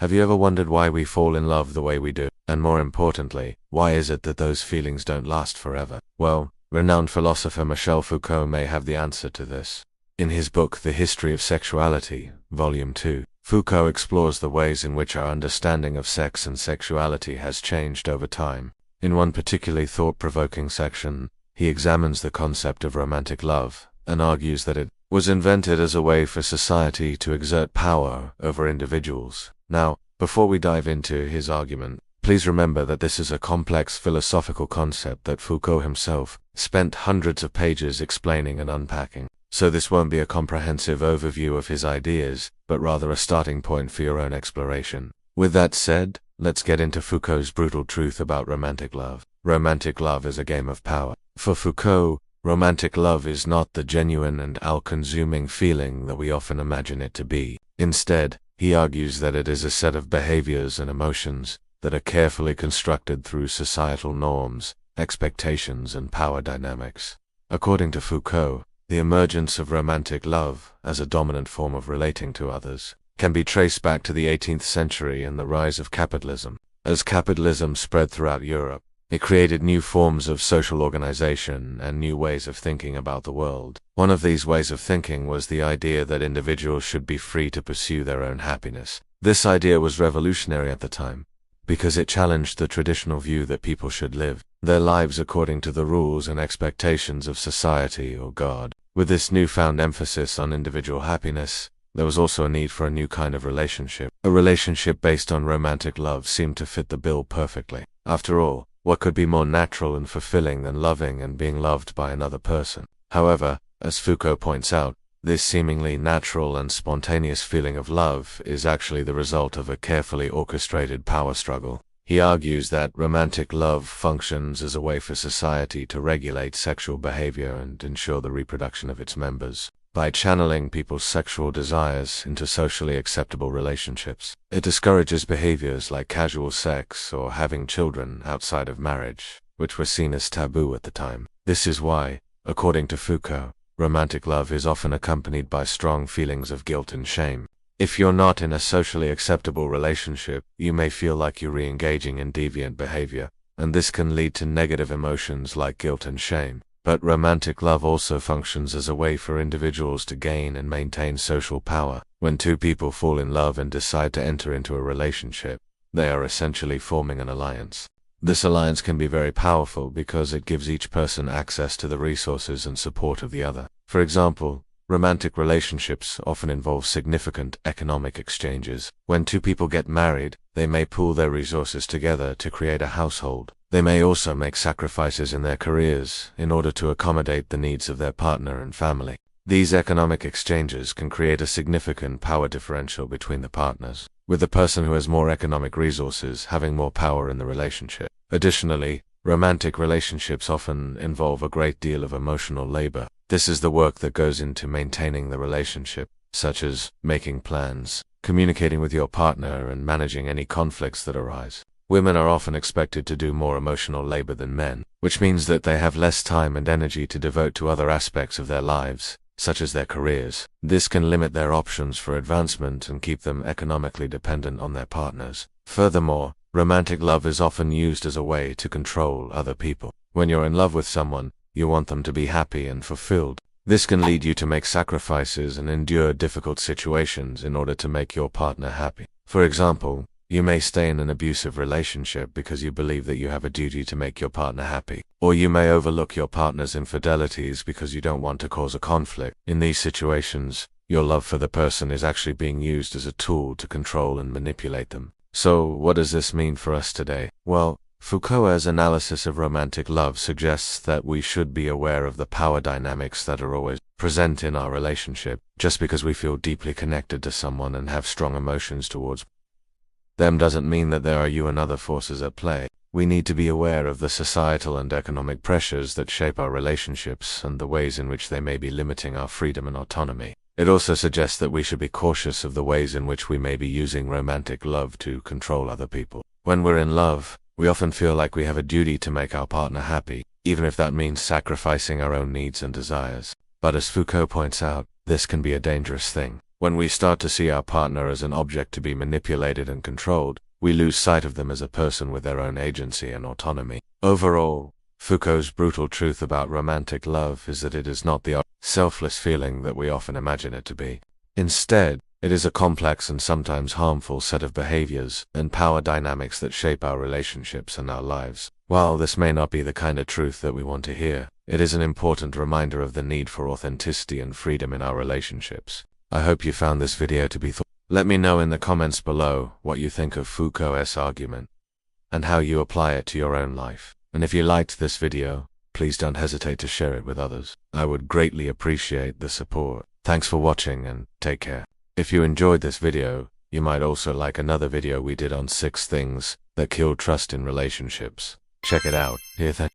Have you ever wondered why we fall in love the way we do? And more importantly, why is it that those feelings don't last forever? Well, renowned philosopher Michel Foucault may have the answer to this. In his book The History of Sexuality, Volume 2, Foucault explores the ways in which our understanding of sex and sexuality has changed over time. In one particularly thought-provoking section, he examines the concept of romantic love and argues that it was invented as a way for society to exert power over individuals. Now, before we dive into his argument, please remember that this is a complex philosophical concept that Foucault himself spent hundreds of pages explaining and unpacking. So this won't be a comprehensive overview of his ideas, but rather a starting point for your own exploration. With that said, let's get into Foucault's brutal truth about romantic love. Romantic love is a game of power. For Foucault, romantic love is not the genuine and all-consuming feeling that we often imagine it to be. Instead, he argues that it is a set of behaviors and emotions that are carefully constructed through societal norms, expectations, and power dynamics. According to Foucault, the emergence of romantic love as a dominant form of relating to others can be traced back to the 18th century and the rise of capitalism. As capitalism spread throughout Europe, it created new forms of social organization and new ways of thinking about the world. One of these ways of thinking was the idea that individuals should be free to pursue their own happiness. This idea was revolutionary at the time, because it challenged the traditional view that people should live their lives according to the rules and expectations of society or God. With this newfound emphasis on individual happiness, there was also a need for a new kind of relationship. A relationship based on romantic love seemed to fit the bill perfectly. After all, what could be more natural and fulfilling than loving and being loved by another person? However, as Foucault points out, this seemingly natural and spontaneous feeling of love is actually the result of a carefully orchestrated power struggle. He argues that romantic love functions as a way for society to regulate sexual behavior and ensure the reproduction of its members. By channeling people's sexual desires into socially acceptable relationships, it discourages behaviors like casual sex or having children outside of marriage, which were seen as taboo at the time. This is why, according to Foucault, romantic love is often accompanied by strong feelings of guilt and shame. If you're not in a socially acceptable relationship, you may feel like you're re-engaging in deviant behavior, and this can lead to negative emotions like guilt and shame. But romantic love also functions as a way for individuals to gain and maintain social power. When two people fall in love and decide to enter into a relationship, they are essentially forming an alliance. This alliance can be very powerful because it gives each person access to the resources and support of the other. For example, romantic relationships often involve significant economic exchanges. When two people get married, they may pool their resources together to create a household. They may also make sacrifices in their careers in order to accommodate the needs of their partner and family. These economic exchanges can create a significant power differential between the partners, with the person who has more economic resources having more power in the relationship. Additionally, romantic relationships often involve a great deal of emotional labor. This is the work that goes into maintaining the relationship, such as making plans, communicating with your partner, and managing any conflicts that arise. Women are often expected to do more emotional labor than men, which means that they have less time and energy to devote to other aspects of their lives, such as their careers. This can limit their options for advancement and keep them economically dependent on their partners. Furthermore, romantic love is often used as a way to control other people. When you're in love with someone, you want them to be happy and fulfilled. This can lead you to make sacrifices and endure difficult situations in order to make your partner happy. For example, you may stay in an abusive relationship because you believe that you have a duty to make your partner happy. Or you may overlook your partner's infidelities because you don't want to cause a conflict. In these situations, your love for the person is actually being used as a tool to control and manipulate them. So, what does this mean for us today? Well, Foucault's analysis of romantic love suggests that we should be aware of the power dynamics that are always present in our relationship. Just because we feel deeply connected to someone and have strong emotions towards them doesn't mean that there are you and other forces at play. We need to be aware of the societal and economic pressures that shape our relationships and the ways in which they may be limiting our freedom and autonomy. It also suggests that we should be cautious of the ways in which we may be using romantic love to control other people. When we're in love, we often feel like we have a duty to make our partner happy, even if that means sacrificing our own needs and desires. But as Foucault points out, this can be a dangerous thing. When we start to see our partner as an object to be manipulated and controlled, we lose sight of them as a person with their own agency and autonomy. Overall, Foucault's brutal truth about romantic love is that it is not the selfless feeling that we often imagine it to be. Instead, it is a complex and sometimes harmful set of behaviors and power dynamics that shape our relationships and our lives. While this may not be the kind of truth that we want to hear, it is an important reminder of the need for authenticity and freedom in our relationships. I hope you found this video to be Let me know in the comments below what you think of Foucault's argument and how you apply it to your own life. And if you liked this video, please don't hesitate to share it with others. I would greatly appreciate the support. Thanks for watching and take care. If you enjoyed this video, you might also like another video we did on 6 things that kill trust in relationships. Check it out. Here,